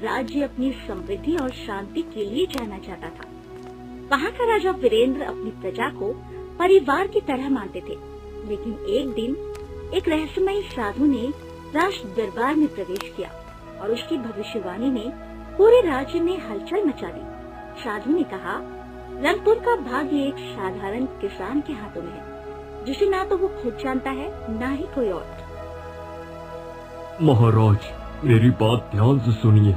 राज्य अपनी समृद्धि और शांति के लिए जाना जाता था। वहाँ का राजा वीरेंद्र अपनी प्रजा को परिवार की तरह मानते थे, लेकिन एक दिन एक रहस्यमयी साधु ने राज दरबार में प्रवेश किया और उसकी भविष्यवाणी ने पूरे राज्य में हलचल मचा दी। साधु ने कहा, रंगपुर का भाग्य एक साधारण किसान के हाथों में है, जिसे ना तो वो खुद जानता है, ना ही कोई और। महाराज, मेरी बात ध्यान से सुनिए।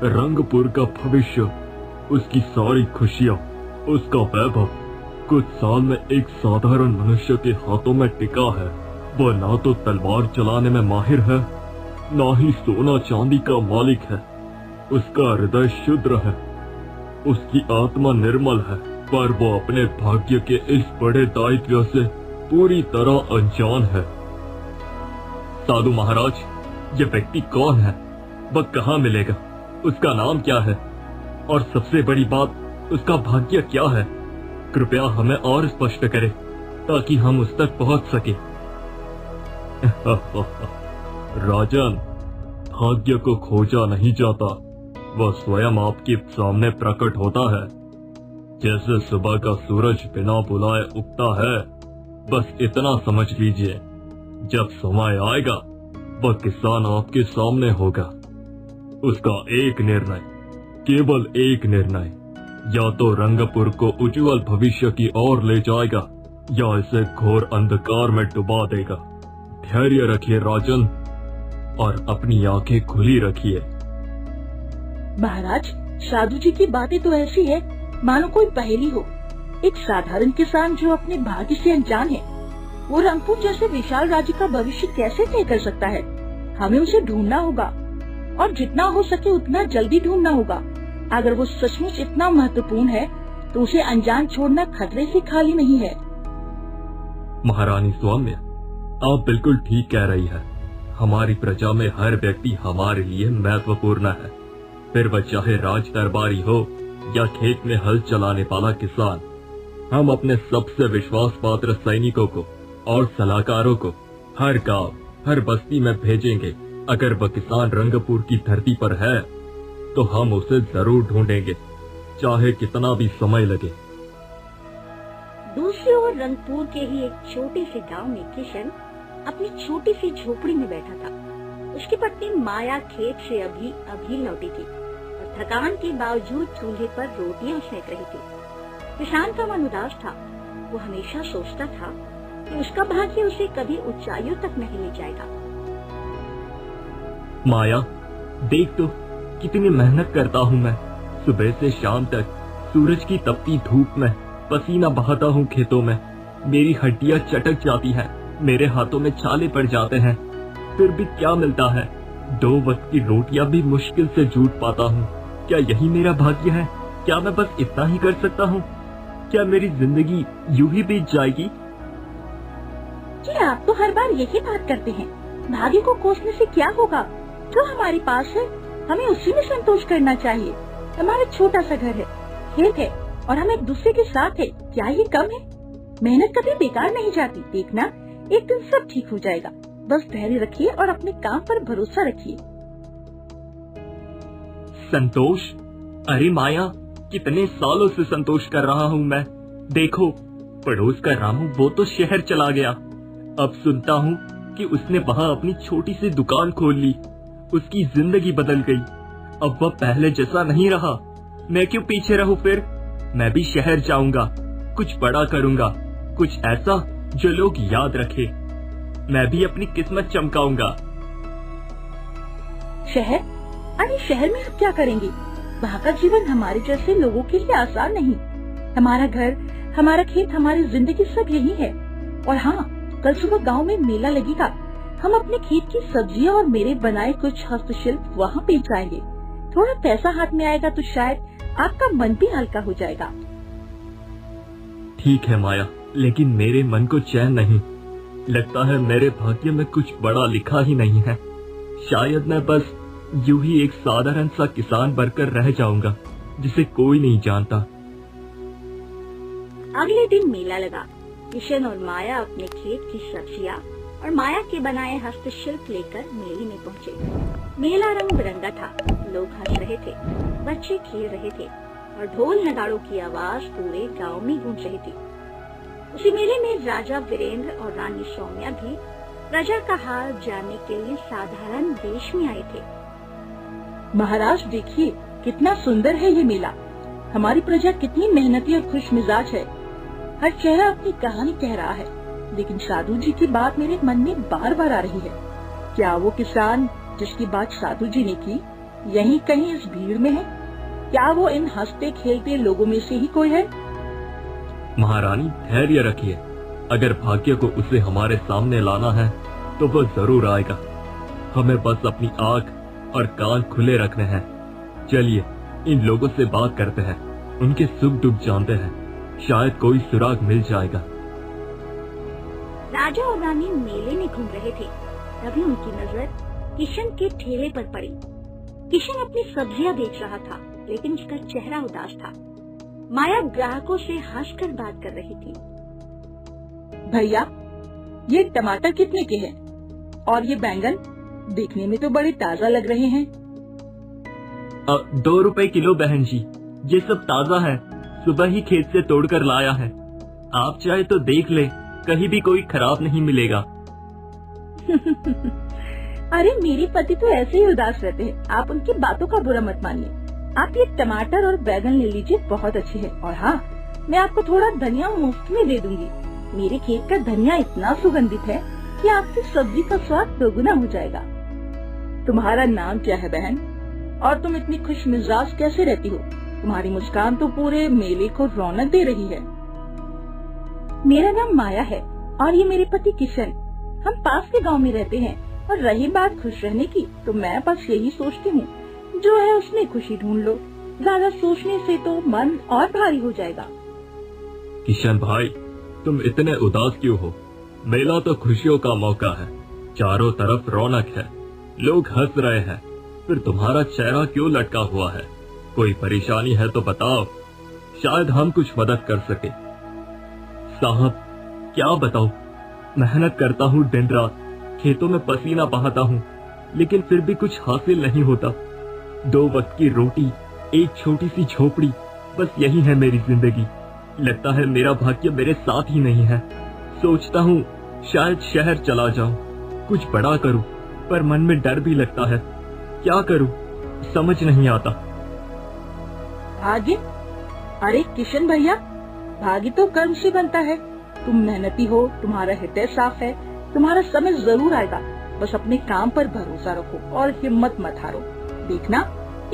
रंगपुर का भविष्य, उसकी सारी खुशियाँ, उसका वैभव कुछ साल में एक साधारण मनुष्य के हाथों में टिका है। वह ना तो तलवार चलाने में माहिर है, ना ही सोना चांदी का मालिक है। उसका हृदय शुद्र है, उसकी आत्मा निर्मल है, पर वो अपने भाग्य के इस बड़े दायित्व से पूरी तरह अनजान है। साधु महाराज, ये व्यक्ति कौन है? वह कहाँ मिलेगा? उसका नाम क्या है? और सबसे बड़ी बात, उसका भाग्य क्या है? कृपया हमें और स्पष्ट करें ताकि हम उस तक पहुंच सके। राजन, भाग्य को खोजा नहीं जाता, वह स्वयं आपके सामने प्रकट होता है। जैसे सुबह का सूरज बिना बुलाए उगता है, बस इतना समझ लीजिए। जब समय आएगा, वह किसान आपके सामने होगा। उसका एक निर्णय, केवल एक निर्णय, या तो रंगपुर को उज्जवल भविष्य की ओर ले जाएगा या इसे घोर अंधकार में डुबा देगा। धैर्य रखिए राजन, और अपनी आंखें खुली रखिए। महाराज, साधु जी की बातें तो ऐसी है मानो कोई पहेली हो। एक साधारण किसान जो अपने भाग्य से अनजान है, वो रंगपुर जैसे विशाल राज्य का भविष्य कैसे तय कर सकता है? हमें उसे ढूंढना होगा, और जितना हो सके उतना जल्दी ढूंढना होगा। अगर वो सचमुच इतना महत्वपूर्ण है, तो उसे अनजान छोड़ना खतरे से खाली नहीं है। महारानी सौम्य, आप बिल्कुल ठीक कह रही है। हमारी प्रजा में हर व्यक्ति हमारे लिए महत्वपूर्ण है, फिर वह चाहे राज दरबारी हो या खेत में हल चलाने वाला किसान। हम अपने सबसे विश्वास पात्र सैनिकों को और सलाहकारों को हर गांव, हर बस्ती में भेजेंगे। अगर वह किसान रंगपुर की धरती पर है, तो हम उसे जरूर ढूंढेंगे, चाहे कितना भी समय लगे। दूसरी ओर रंगपुर के ही एक छोटे से गांव में किशन अपनी छोटी सी झोपड़ी में बैठा था। उसकी पत्नी माया खेत से अभी लौटी थी और थकान के बावजूद चूल्हे पर रोटियां सेक रही थी। किसान का मन उदास था। वो हमेशा सोचता था कि उसका भाग्य उसे कभी ऊंचाइयों तक नहीं ले जाएगा। माया, देख तो कितनी मेहनत करता हूँ मैं। सुबह से शाम तक सूरज की तपती धूप में पसीना बहाता हूँ खेतों में। मेरी हड्डियाँ चटक जाती हैं, मेरे हाथों में छाले पड़ जाते हैं, फिर भी क्या मिलता है? 2 वक्त की रोटियां भी मुश्किल से जूट पाता हूँ। क्या यही मेरा भाग्य है? क्या मैं बस इतना ही कर सकता हूँ? क्या मेरी जिंदगी यूं ही बीत जाएगी? जी, आप तो हर बार यही बात करते हैं। भाग्य को कोसने से क्या होगा? जो हमारे पास है, हमें उसी में संतोष करना चाहिए। हमारा छोटा सा घर है, खेत है, और हम एक दूसरे के साथ है। क्या ये कम है? मेहनत कभी बेकार नहीं जाती। देखना, एक दिन सब ठीक हो जाएगा। बस धैर्य रखिए और अपने काम पर भरोसा रखिए। संतोष? अरे माया, कितने सालों से संतोष कर रहा हूँ मैं। देखो, पड़ोस का रामू वो तो शहर चला गया। अब सुनता हूँ कि उसने वहाँ अपनी छोटी सी दुकान खोल ली। उसकी जिंदगी बदल गई। अब वह पहले जैसा नहीं रहा। मैं क्यों पीछे रहूं? फिर मैं भी शहर जाऊंगा, कुछ बड़ा करूंगा, कुछ ऐसा जो लोग याद रखे। मैं भी अपनी किस्मत चमकाऊंगा। शहर? अरे शहर में आप क्या करेंगे? वहाँ का जीवन हमारे जैसे लोगों के लिए आसान नहीं। हमारा घर, हमारा खेत, हमारी जिंदगी सब यही है। और हाँ, कल सुबह गांव में मेला लगेगा। हम अपने खेत की सब्जियां और मेरे बनाए कुछ हस्तशिल्प वहाँ बेच आएंगे। थोड़ा पैसा हाथ में आएगा तो शायद आपका मन भी हल्का हो जाएगा। ठीक है माया, लेकिन मेरे मन को चैन नहीं। लगता है मेरे भाग्य में कुछ बड़ा लिखा ही नहीं है। शायद मैं बस यूं ही एक साधारण सा किसान बनकर रह जाऊंगा, जिसे कोई नहीं जानता। अगले दिन मेला लगा। किशन और माया अपने खेत की सब्जियां और माया के बनाए हस्तशिल्प लेकर मेले में पहुंचे। मेला रंग बिरंगा था। लोग हंस रहे थे, बच्चे खेल रहे थे और ढोल नगाड़ों की आवाज पूरे गांव में गूंज रही थी। उसी मेले में राजा वीरेंद्र और रानी सौम्या भी प्रजा का हाल जानने के लिए साधारण वेश में आए थे। महाराज देखिए कितना सुंदर है ये मेला। हमारी प्रजा कितनी मेहनती और खुश मिजाज है। हर चेहरा अपनी कहानी कह रहा है। लेकिन साधु जी की बात मेरे मन में बार बार आ रही है। क्या वो किसान जिसकी बात साधु जी ने की यहीं कहीं इस भीड़ में है? क्या वो इन हंसते खेलते लोगों में से ही कोई है? महारानी धैर्य रखिए। अगर भाग्य को उसे हमारे सामने लाना है तो वो जरूर आएगा। हमें बस अपनी आंख और कान खुले रखने हैं। चलिए इन लोगों से बात करते हैं, उनके सुख दुख जानते हैं, शायद कोई सुराग मिल जाएगा। राजा और रानी मेले में घूम रहे थे, तभी उनकी नजर किशन के ठेले पर पड़ी। किशन अपनी सब्जियां बेच रहा था, लेकिन उसका चेहरा उदास था। माया ग्राहकों से हंसकर बात कर रही थी। भैया ये टमाटर कितने के हैं? और ये बैंगन देखने में तो बड़े ताजा लग रहे हैं। 2 रुपए किलो बहन जी, ये सब ताजा है, सुबह ही खेत से तोड़कर लाया है। आप चाहे तो देख ले, कहीं भी कोई खराब नहीं मिलेगा। अरे मेरे पति तो ऐसे ही उदास रहते हैं, आप उनकी बातों का बुरा मत मानिए। आप ये टमाटर और बैगन ले लीजिए, बहुत अच्छे हैं। और हाँ, मैं आपको थोड़ा धनिया मुफ्त में दे दूंगी। मेरे खेत का धनिया इतना सुगंधित है कि आपकी सब्जी का स्वाद दोगुना हो जाएगा। तुम्हारा नाम क्या है बहन? और तुम इतनी खुश मिजाज कैसे रहती हो? तुम्हारी मुस्कान तो पूरे मेले को रौनक दे रही है। मेरा नाम माया है और ये मेरे पति किशन। हम पास के गांव में रहते हैं। और रही बात खुश रहने की, तो मैं बस यही सोचती हूँ, जो है उसमें खुशी ढूंढ लो। ज्यादा सोचने से तो मन और भारी हो जाएगा। किशन भाई, तुम इतने उदास क्यों हो? मेला तो खुशियों का मौका है, चारों तरफ रौनक है, लोग हंस रहे हैं, फिर तुम्हारा चेहरा क्यों लटका हुआ है? कोई परेशानी है तो बताओ, शायद हम कुछ मदद कर सके। साहब क्या बताओ, मेहनत करता हूँ दिन रात, खेतों में पसीना बहाता हूँ, लेकिन फिर भी कुछ हासिल नहीं होता। 2 वक्त की रोटी, एक छोटी सी झोपड़ी, बस यही है मेरी जिंदगी। लगता है मेरा भाग्य मेरे साथ ही नहीं है। सोचता हूँ शायद शहर चला जाऊं, कुछ बड़ा करूं, पर मन में डर भी लगता है। क्या करूं समझ नहीं आता। भाग्य? अरे किशन भैया, भाग्य तो कर्म से बनता है। तुम मेहनती हो, तुम्हारा हृदय साफ है, तुम्हारा समय जरूर आएगा। बस अपने काम पर भरोसा रखो और हिम्मत मत हारो। देखना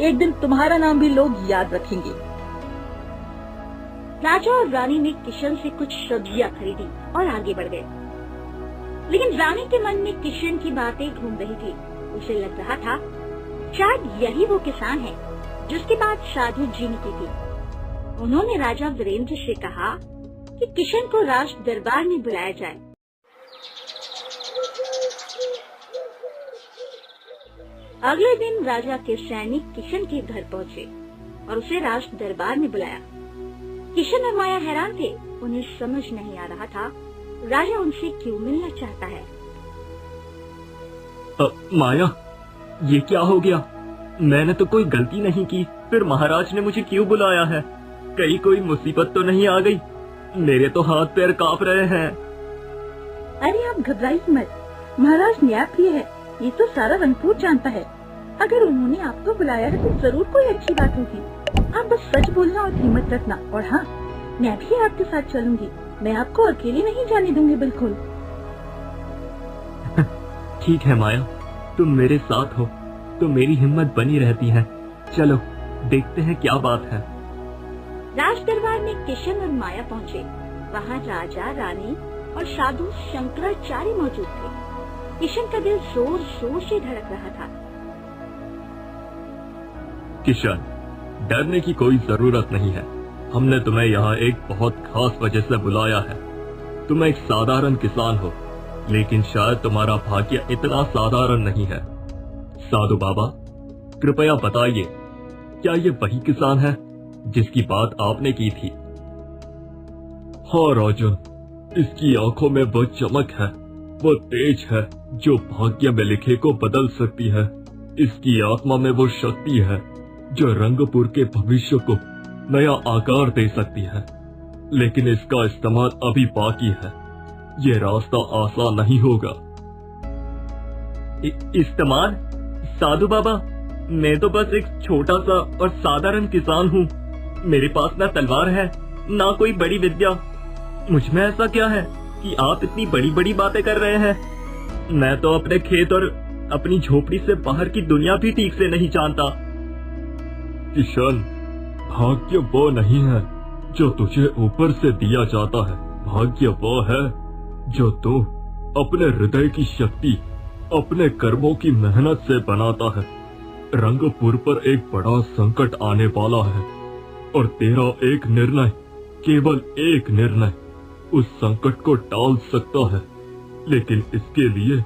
एक दिन तुम्हारा नाम भी लोग याद रखेंगे। राजा और रानी ने किशन से कुछ सब्जियां खरीदी और आगे बढ़ गए। लेकिन रानी के मन में किशन की बातें घूम रही थी। उसे लग रहा था शायद यही वो किसान है जिसकी बात साधु जी ने की थी। उन्होंने राजा वीरेंद्र से कहा कि किशन को राज दरबार में बुलाया जाए। अगले दिन राजा के सैनिक किशन के घर पहुँचे और उसे राज दरबार में बुलाया। किशन और माया हैरान थे, उन्हें समझ नहीं आ रहा था राजा उनसे क्यों मिलना चाहता है। माया, ये क्या हो गया? मैंने तो कोई गलती नहीं की, फिर महाराज ने मुझे क्यों बुलाया है? कहीं कोई मुसीबत तो नहीं आ गई? मेरे तो हाथ पैर कांप रहे हैं। अरे आप घबराइए मत, महाराज न्यायप्रिय है, ये तो सारा रंगपुर जानता है। अगर उन्होंने आपको बुलाया है तो जरूर कोई अच्छी बात होगी। आप बस सच बोलना और हिम्मत रखना। और हाँ, मैं भी आपके साथ चलूंगी, मैं आपको अकेले नहीं जाने दूंगी बिल्कुल। ठीक है माया, तुम मेरे साथ हो तो मेरी हिम्मत बनी रहती है। चलो देखते हैं क्या बात है। राज दरबार में किशन और माया पहुँचे। वहाँ राजा, रानी और साधु शंकराचार्य मौजूद थे। किशन का दिल जोर जोर से धड़क रहा था। किशन, डरने की कोई जरूरत नहीं है। हमने तुम्हें यहाँ एक बहुत खास वजह से बुलाया है। तुम एक साधारण किसान हो, लेकिन शायद तुम्हारा भाग्य इतना साधारण नहीं है। साधु बाबा, कृपया बताइए, क्या ये वही किसान है जिसकी बात आपने की थी? हाँ राजन, इसकी आंखों में वो चमक है, वो तेज है जो भाग्य में लिखे को बदल सकती है। इसकी आत्मा में वो शक्ति है जो रंगपुर के भविष्य को नया आकार दे सकती है, लेकिन इसका इस्तेमाल अभी बाकी है। ये रास्ता आसान नहीं होगा। इस्तेमाल? साधु बाबा, मैं तो बस एक छोटा सा और साधारण किसान हूँ। मेरे पास ना तलवार है, ना कोई बड़ी विद्या। मुझ में ऐसा क्या है कि आप इतनी बड़ी बड़ी बातें कर रहे हैं? मैं तो अपने खेत और अपनी झोपड़ी से बाहर की दुनिया भी ठीक से नहीं जानता। किशन, भाग्य वो नहीं है जो तुझे ऊपर से दिया जाता है। भाग्य वो है जो तू अपने हृदय की शक्ति, अपने कर्मों की मेहनत से बनाता है। रंगपुर पर एक बड़ा संकट आने वाला है और तेरा एक निर्णय, केवल एक निर्णय, उस संकट को टाल सकता है। लेकिन इसके लिए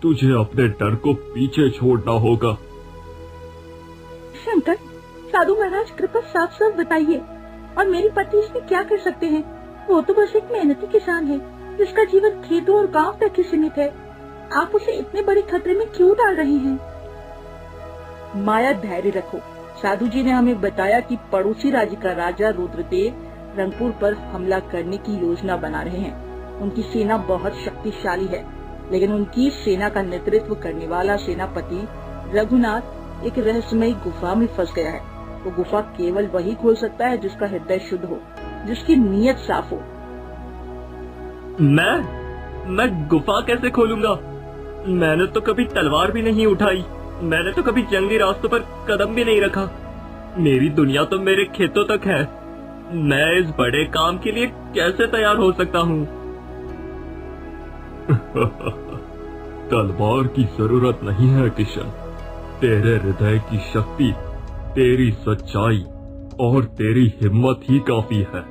तुझे अपने डर को पीछे छोड़ना होगा। शंकर, साधु महाराज कृपा साफ साफ बताइए, और मेरी पति इसमें क्या कर सकते हैं? वो तो बस एक मेहनती किसान है जिसका जीवन खेतों और गांव तक ही सीमित है। आप उसे इतने बड़े खतरे में क्यों डाल रहे हैं? माया, धैर्य रखो। साधु जी ने हमें बताया कि पड़ोसी राज्य का राजा रुद्रदेव रंगपुर पर हमला करने की योजना बना रहे हैं। उनकी सेना बहुत शक्तिशाली है, लेकिन उनकी सेना का नेतृत्व करने वाला सेनापति रघुनाथ एक रहस्यमयी गुफा में फंस गया है। वो गुफा केवल वही खोल सकता है जिसका हृदय शुद्ध हो, जिसकी नीयत साफ हो। मैं गुफा कैसे खोलूंगा? मैंने तो कभी तलवार भी नहीं उठाई। मैंने तो कभी जंगली रास्तों पर कदम भी नहीं रखा। मेरी दुनिया तो मेरे खेतों तक है। मैं इस बड़े काम के लिए कैसे तैयार हो सकता हूँ? तलवार की जरूरत नहीं है किशन। तेरे हृदय की शक्ति, तेरी सच्चाई और तेरी हिम्मत ही काफी है।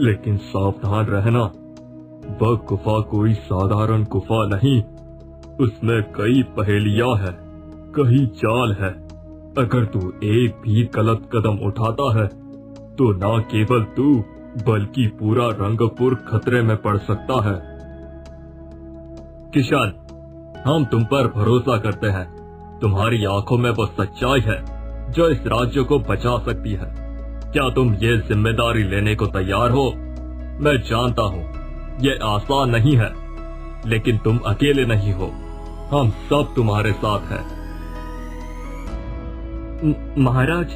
लेकिन सावधान रहना, वह गुफा कोई साधारण गुफा नहीं। उसमें कई पहेलियां हैं, कई जाल है। अगर तू एक भी गलत कदम उठाता है तो न केवल तू बल्कि पूरा रंगपुर खतरे में पड़ सकता है। किशन, हम तुम पर भरोसा करते हैं। तुम्हारी आंखों में वो सच्चाई है जो इस राज्य को बचा सकती है। क्या तुम ये जिम्मेदारी लेने को तैयार हो? मैं जानता हूँ ये आसान नहीं है, लेकिन तुम अकेले नहीं हो। हम सब तुम्हारे साथ हैं। महाराज,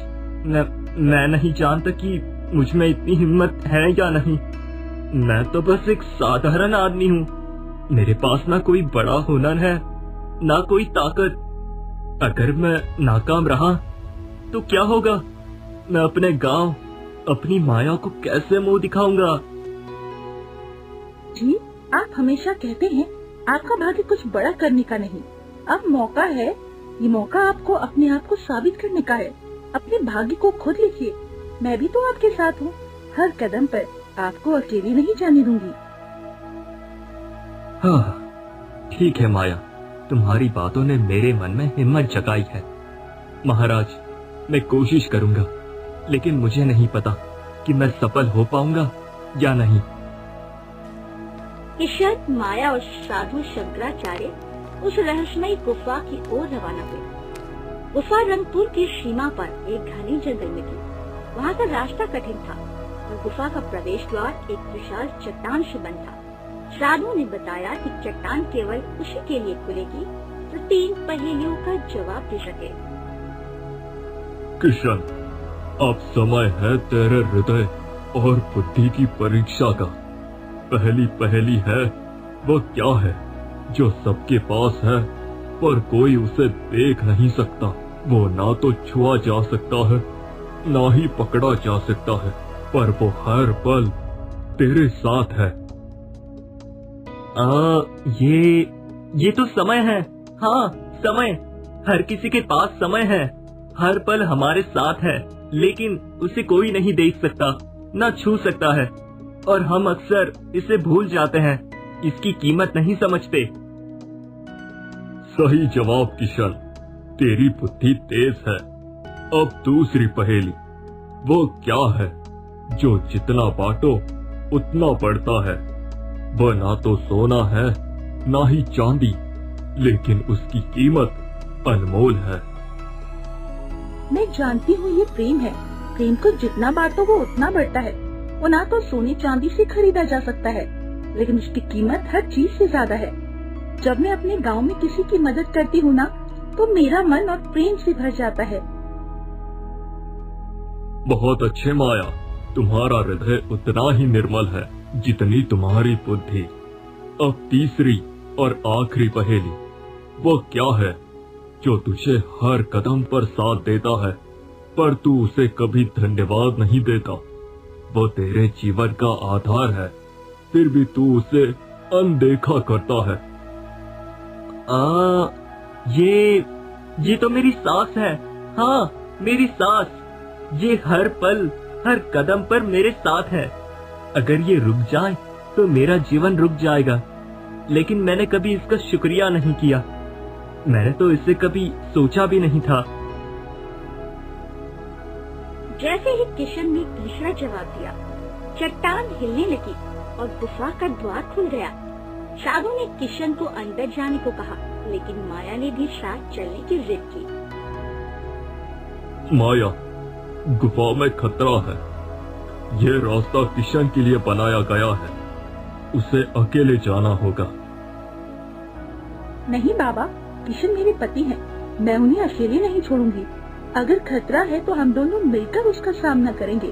मैं नहीं जानता कि मुझ में इतनी हिम्मत है या नहीं। मैं तो बस एक साधारण आदमी हूँ। मेरे पास ना कोई बड़ा हुनर है, ना कोई ताकत। अगर मैं नाकाम रहा तो क्या होगा? मैं अपने गांव, अपनी माया को कैसे मुंह दिखाऊंगा? जी, आप हमेशा कहते हैं आपका भाग्य कुछ बड़ा करने का नहीं। अब मौका है, ये मौका आपको अपने आप को साबित करने का है। अपने भाग्य को खुद लिखिए। मैं भी तो आपके साथ हूँ। हर कदम पर आपको अकेली नहीं जाने दूंगी। हाँ, ठीक है माया, तुम्हारी बातों ने मेरे मन में हिम्मत जगाई है। महाराज, मैं कोशिश करूंगा, लेकिन मुझे नहीं पता कि मैं सफल हो पाऊंगा या नहीं। किशन, माया और साधु शंकराचार्य उस रहस्यमयी गुफा की ओर रवाना हुए। गुफा रंगपुर की सीमा पर एक घने जंगल में थी। वहाँ का रास्ता कठिन था और गुफा का प्रवेश द्वार एक विशाल चट्टान से बंद था। साधु ने बताया कि चट्टान केवल उसी के लिए खुलेगी जो 3 पहेलियों का जवाब दे सके। किशन, अब समय है तेरे हृदय और बुद्धि की परीक्षा का। पहली पहेली है, वो क्या है जो सबके पास है पर कोई उसे देख नहीं सकता। वो ना तो छुआ जा सकता है, ना ही पकड़ा जा सकता है, पर वो हर पल तेरे साथ है। ये तो समय है। हाँ, समय। हर किसी के पास समय है। हर पल हमारे साथ है, लेकिन उसे कोई नहीं देख सकता, ना छू सकता है, और हम अक्सर इसे भूल जाते हैं, इसकी कीमत नहीं समझते। सही जवाब किशन, तेरी बुद्धि तेज है। अब दूसरी पहेली, वो क्या है जो जितना बांटो उतना बढ़ता है। वह ना तो सोना है, ना ही चांदी, लेकिन उसकी कीमत अनमोल है। मैं जानती हूँ ये प्रेम है। प्रेम को जितना बांटो वो उतना बढ़ता है। वो ना तो सोने चांदी से खरीदा जा सकता है, लेकिन उसकी कीमत हर चीज से ज्यादा है। जब मैं अपने गांव में किसी की मदद करती हूँ ना, तो मेरा मन और प्रेम से भर जाता है। बहुत अच्छे माया, तुम्हारा हृदय उतना ही निर्मल है जितनी तुम्हारी बुद्धि। अब तीसरी और आखिरी पहेली, वो क्या है जो तुझे हर कदम पर साथ देता है, पर तू उसे कभी धन्यवाद नहीं देता। वो तेरे जीवन का आधार है, फिर भी तू उसे अनदेखा करता है। ये तो मेरी सास है। हाँ, मेरी सास। ये हर पल हर कदम पर मेरे साथ है। अगर ये रुक जाए तो मेरा जीवन रुक जाएगा, लेकिन मैंने कभी इसका शुक्रिया नहीं किया। मैंने तो इसे कभी सोचा भी नहीं था। जैसे ही किशन ने तीसरा जवाब दिया, चट्टान हिलने लगी और गुफा का द्वार खुल गया। साधु ने किशन को अंदर जाने को कहा, लेकिन माया ने भी साथ चलने की जिद की। माया, गुफा में खतरा है। ये रास्ता किशन के लिए बनाया गया है, उसे अकेले जाना होगा। नहीं बाबा, किशन मेरे पति हैं। मैं उन्हें अकेले नहीं छोड़ूंगी। अगर खतरा है तो हम दोनों मिलकर उसका सामना करेंगे।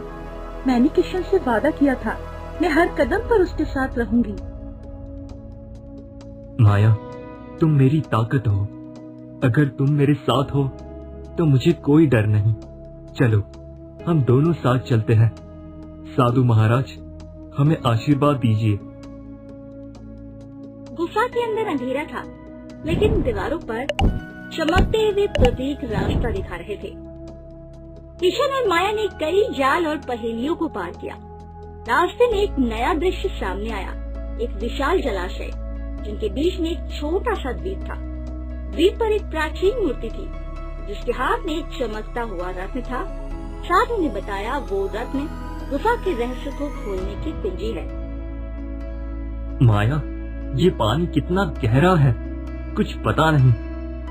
मैंने किशन से वादा किया था, मैं हर कदम पर उसके साथ रहूंगी। माया, तुम मेरी ताकत हो। अगर तुम मेरे साथ हो तो मुझे कोई डर नहीं। चलो, हम दोनों साथ चलते हैं। साधु महाराज, हमें आशीर्वाद दीजिए। गुफा के अंदर अंधेरा था, लेकिन दीवारों पर चमकते हुए प्रतीक रास्ता दिखा रहे थे। किशन और माया ने कई जाल और पहेलियों को पार किया। रास्ते में एक नया दृश्य सामने आया, एक विशाल जलाशय जिनके बीच में एक छोटा सा द्वीप था। द्वीप पर एक प्राचीन मूर्ति थी, जिसके हाथ में एक चमकता हुआ रत्न था। साधु ने बताया, वो रत्न गुफा के रहस्य को खोलने की कुंजी है। माया, ये पानी कितना गहरा है, कुछ पता नहीं।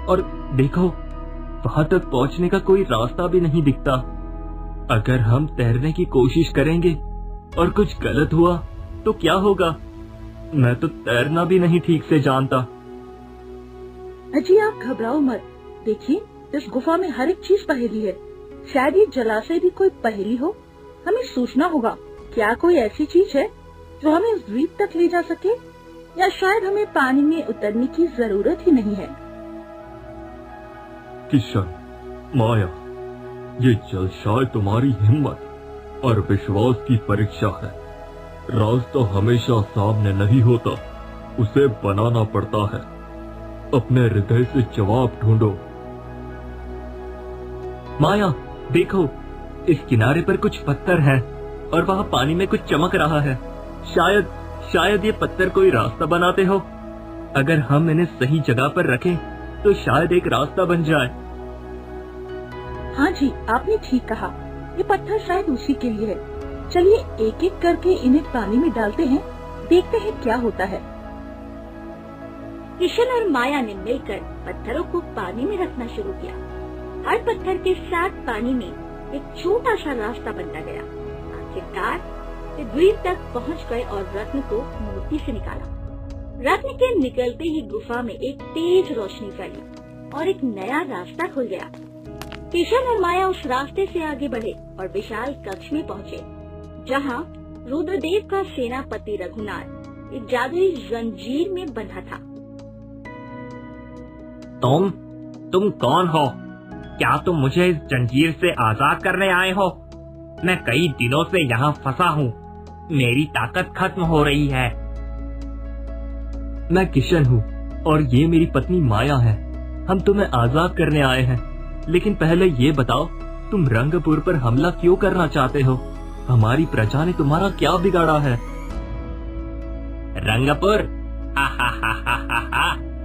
और देखो, वहां तक पहुंचने का कोई रास्ता भी नहीं दिखता। अगर हम तैरने की कोशिश करेंगे और कुछ गलत हुआ तो क्या होगा? मैं तो तैरना भी नहीं ठीक से जानता। अजी, आप घबराओ मत। देखिए, इस गुफा में हर एक चीज पहेली है। शायद ये जलाशय भी कोई पहेली हो। हमें सोचना होगा, क्या कोई ऐसी चीज है जो हमें इस द्वीप तक ले जा सके, या शायद हमें पानी में उतरने की जरूरत ही नहीं है। किशन, माया, ये जलाशय तुम्हारी हिम्मत और विश्वास की परीक्षा है। रास्ता हमेशा सामने नहीं होता, उसे बनाना पड़ता है। अपने हृदय से जवाब ढूंढो। माया, देखो, इस किनारे पर कुछ पत्थर हैं और वहाँ पानी में कुछ चमक रहा है। शायद ये पत्थर कोई रास्ता बनाते हो। अगर हम इन्हें सही जगह पर रखें तो शायद एक रास्ता बन जाए। हाँ जी, आपने ठीक कहा। ये पत्थर शायद उसी के लिए है। चलिए एक एक करके इन्हें पानी में डालते हैं, देखते हैं क्या होता है। किशन और माया ने मिलकर पत्थरों को पानी में रखना शुरू किया। हर पत्थर के साथ पानी में एक छोटा सा रास्ता बनता गया। आखिरकार वे द्वीप तक पहुंच गए और रत्न को मूर्ति से निकाला। रत्न के निकलते ही गुफा में एक तेज रोशनी फैली और एक नया रास्ता खुल गया। किशन और माया उस रास्ते से आगे बढ़े और विशाल कक्ष में पहुँचे, जहाँ रुद्रदेव का सेनापति रघुनाथ एक जादुई जंजीर में बंधा था। तुम कौन हो? क्या तुम मुझे इस जंजीर से आजाद करने आए हो? मैं कई दिनों से यहाँ फंसा हूँ। मेरी ताकत खत्म हो रही है। मैं किशन हूँ और ये मेरी पत्नी माया है। हम तुम्हें आजाद करने आए हैं, लेकिन पहले ये बताओ, तुम रंगपुर पर हमला क्यों करना चाहते हो? हमारी प्रजा ने तुम्हारा क्या बिगाड़ा है? रंगपुर?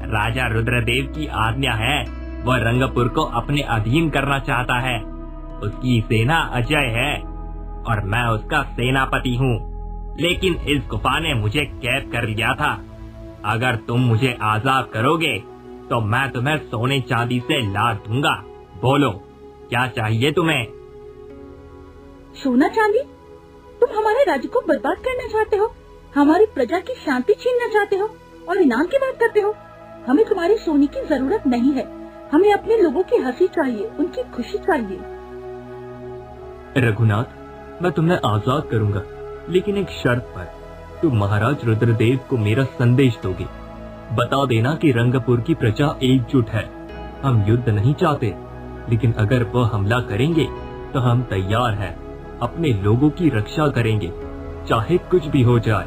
राजा रुद्रदेव की आज्ञा है। वह रंगपुर को अपने अधीन करना चाहता है। उसकी सेना अजय है और मैं उसका सेनापति हूँ, लेकिन इस गुफा ने मुझे कैद कर लिया था। अगर तुम मुझे आजाद करोगे तो मैं तुम्हें सोने चांदी से लाद दूंगा। बोलो, क्या चाहिए तुम्हें? सोना चांदी? तुम हमारे राज्य को बर्बाद करना चाहते हो, हमारी प्रजा की शांति छीनना चाहते हो और इनाम की बात करते हो। हमें तुम्हारी सोने की जरूरत नहीं है, हमें अपने लोगों की हंसी चाहिए, उनकी खुशी चाहिए। रघुनाथ, मैं तुम्हें आजाद करूंगा, लेकिन एक शर्त पर। तुम महाराज रुद्रदेव को मेरा संदेश दोगे। बता देना कि रंगपुर की प्रजा एकजुट है। हम युद्ध नहीं चाहते, लेकिन अगर वह हमला करेंगे तो हम तैयार हैं। अपने लोगों की रक्षा करेंगे, चाहे कुछ भी हो जाए।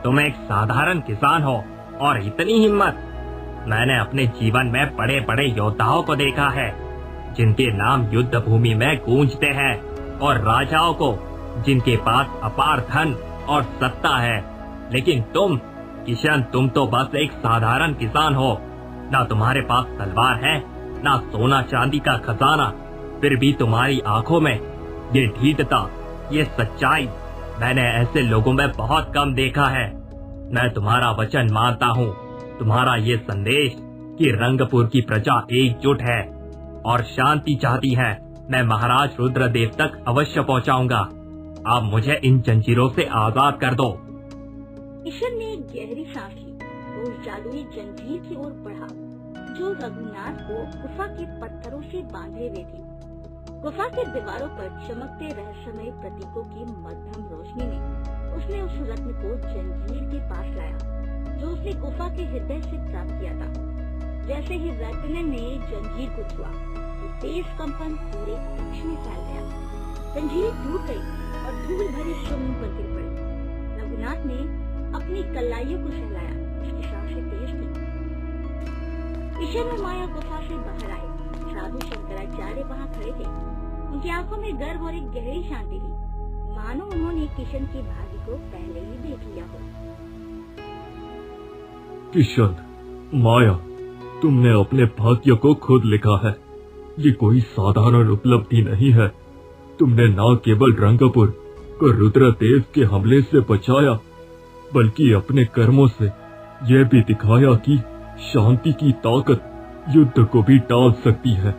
तुम एक साधारण किसान हो और इतनी हिम्मत! मैंने अपने जीवन में बड़े बड़े योद्धाओं को देखा है, जिनके नाम युद्ध भूमि में गूंजते हैं, और राजाओं को जिनके पास अपार धन और सत्ता है। लेकिन तुम किशन, तुम तो बस एक साधारण किसान हो। ना तुम्हारे पास तलवार है, ना सोना चांदी का खजाना, फिर भी तुम्हारी आंखों में ये ढीठता, ये सच्चाई मैंने ऐसे लोगों में बहुत कम देखा है। मैं तुम्हारा वचन मानता हूँ, तुम्हारा ये संदेश कि रंगपुर की प्रजा एकजुट है और शांति चाहती है, मैं महाराज रुद्रदेव तक अवश्य पहुँचाऊंगा। आप मुझे इन जंजीरों से आजाद कर दो। किशन ने एक गहरी सांस ली तो उस जादुई जंजीर की ओर बढ़ा जो रघुनाथ को गुफा के पत्थरों से बांधे हुए थी। गुफा के दीवारों पर चमकते रहस्यमय प्रतीकों की मध्यम रोशनी में उसने उस रत्न को जंजीर के पास लाया, जो उसने गुफा के हृदय से प्राप्त किया था। जैसे ही रत्न ने जंजीर को छुआ, तो तेज कंपन पूरे कक्ष में फैल गया। जंजीर टूट गई और धूल भरी जमीन पर गिर पड़ी। रघुनाथ ने अपनी कलाइयों को सहलाया, उसकी सांसें तेज थी। किशन और माया गुफा से बाहर आए। साधु शंकराचार्य वहाँ खड़े थे। उनकी आंखों में गर्व और एक गहरी शांति थी, मानो उन्होंने किशन के भाग्य को पहले ही देख लिया हो। किशन, माया, तुमने अपने भाग्य को खुद लिखा है। ये कोई साधारण उपलब्धि नहीं है। तुमने न केवल रंगपुर को रुद्रदेव के हमले से बचाया, बल्कि अपने कर्मों से यह भी दिखाया कि शांति की ताकत युद्ध को भी टाल सकती है।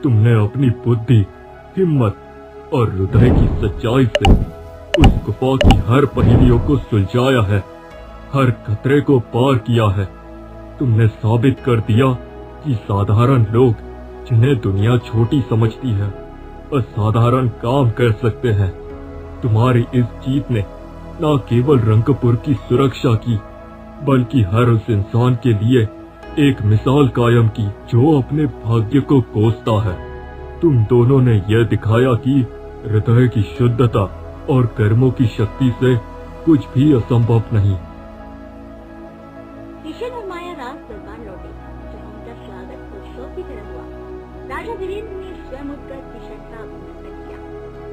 तुमने अपनी बुद्धि, हिम्मत और हृदय की सच्चाई से उस गुफा की हर पहेलियों को सुलझाया है, हर खतरे को पार किया है। तुमने साबित कर दिया कि साधारण लोग, जिन्हें दुनिया छोटी समझती है, असाधारण काम कर सकते हैं। तुम्हारी इस जीत ने न केवल रंगपुर की सुरक्षा की, बल्कि हर उस इंसान के लिए एक मिसाल कायम की जो अपने भाग्य को कोसता है। तुम दोनों ने यह दिखाया कि हृदय की शुद्धता और कर्मों की शक्ति से कुछ भी असंभव नहीं। किशन और माया राज दरबार लौटे, जहाँ उनका स्वागत उत्सव की तरह हुआ। राजा वीरेंद्र ने स्वयं उठकर किशन का अभिनंदन किया।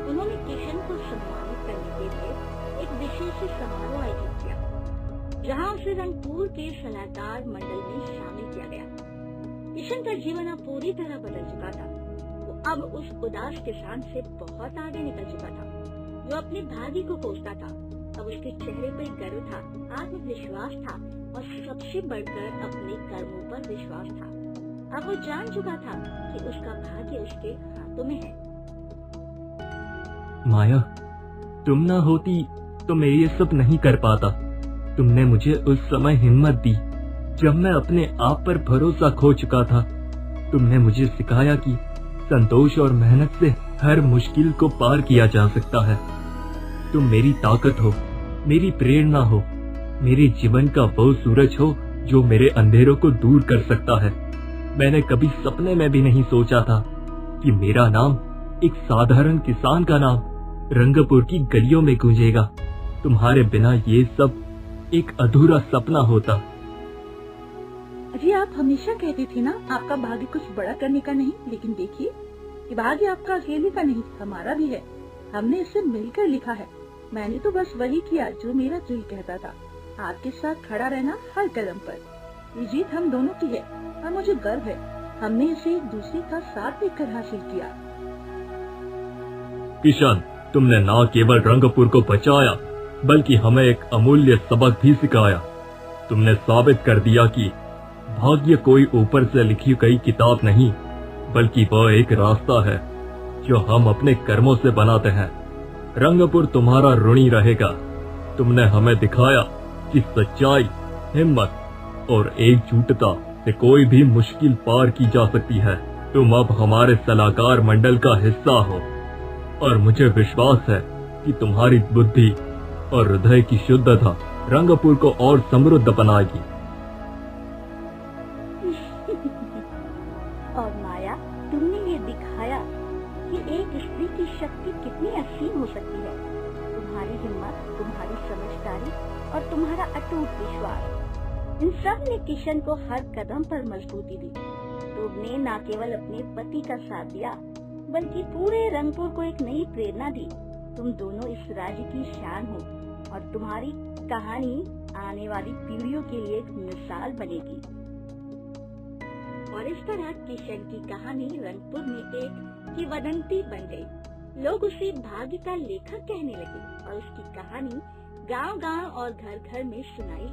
उन्होंने किशन को सम्मानित करने के लिए एक विशेष समारोह आयोजित किया, जहाँ उसे रंगपुर के सलाहकार मंडल में शामिल किया गया। किशन का जीवन अब पूरी तरह बदल चुका था। वो अब उस उदास किसान से बहुत आगे निकल चुका था, जो अपने भाग्य को कोसता था। अब उसके चेहरे पर गर्व था, आत्मविश्वास था और सबसे बढ़कर अपने कर्मों पर विश्वास था। अब वो जान चुका था कि उसका भाग्य उसके हाथों में है। माया, तुम ना होती तो मैं ये सब नहीं कर पाता। तुमने मुझे उस समय हिम्मत दी जब मैं अपने आप पर भरोसा खो चुका था। तुमने मुझे सिखाया कि संतोष और मेहनत से हर मुश्किल को पार किया जा सकता है। तुम मेरी ताकत हो, मेरी प्रेरणा हो, मेरे जीवन का वो सूरज हो जो मेरे अंधेरों को दूर कर सकता है। मैंने कभी सपने में भी नहीं सोचा था कि मेरा नाम, एक साधारण किसान का नाम, रंगपुर की गलियों में गूंजेगा। तुम्हारे बिना ये सब एक अधूरा सपना होता। अजी, आप हमेशा कहते थे ना, आपका भाग्य कुछ बड़ा करने का नहीं, लेकिन देखिए, ये भाग्य आपका अकेले का नहीं, हमारा भी है। हमने इसे मिलकर लिखा है। मैंने तो बस वही किया जो मेरा दिल कहता था, आपके साथ खड़ा रहना हर कदम पर। ये जीत हम दोनों की है और मुझे गर्व है, हमने इसे एक दूसरे का साथ देकर हासिल किया। किशन, तुमने न केवल रंगपुर को बचाया, बल्कि हमें एक अमूल्य सबक भी सिखाया। तुमने साबित कर दिया कि भाग्य कोई ऊपर से लिखी गई किताब नहीं, बल्कि वह एक रास्ता है जो हम अपने कर्मों से बनाते हैं। रंगपुर तुम्हारा ऋणी रहेगा। तुमने हमें दिखाया कि सच्चाई, हिम्मत और एकजुटता से कोई भी मुश्किल पार की जा सकती है। तुम अब हमारे सलाहकार मंडल का हिस्सा हो और मुझे विश्वास है कि तुम्हारी बुद्धि और हृदय की शुद्धता रंगपुर को और समृद्ध बनाएगी। और माया, तुमने ये दिखाया कि एक स्त्री की शक्ति कितनी असीम हो सकती है। तुम्हारी हिम्मत, तुम्हारी समझदारी और तुम्हारा अटूट विश्वास, इन सब ने किशन को हर कदम पर मजबूती दी। तुमने न केवल अपने पति का साथ दिया, बल्कि पूरे रंगपुर को एक नई प्रेरणा दी। तुम दोनों इस राज्य की शान हो और तुम्हारी कहानी आने वाली पीढ़ियों के लिए एक मिसाल बनेगी। और इस तरह किशन की कहानी रंगपुर में एक किंवदंती बन गई। लोग उसे भाग्य का लेखक कहने लगे और उसकी कहानी गांव-गांव और घर-घर में सुनाई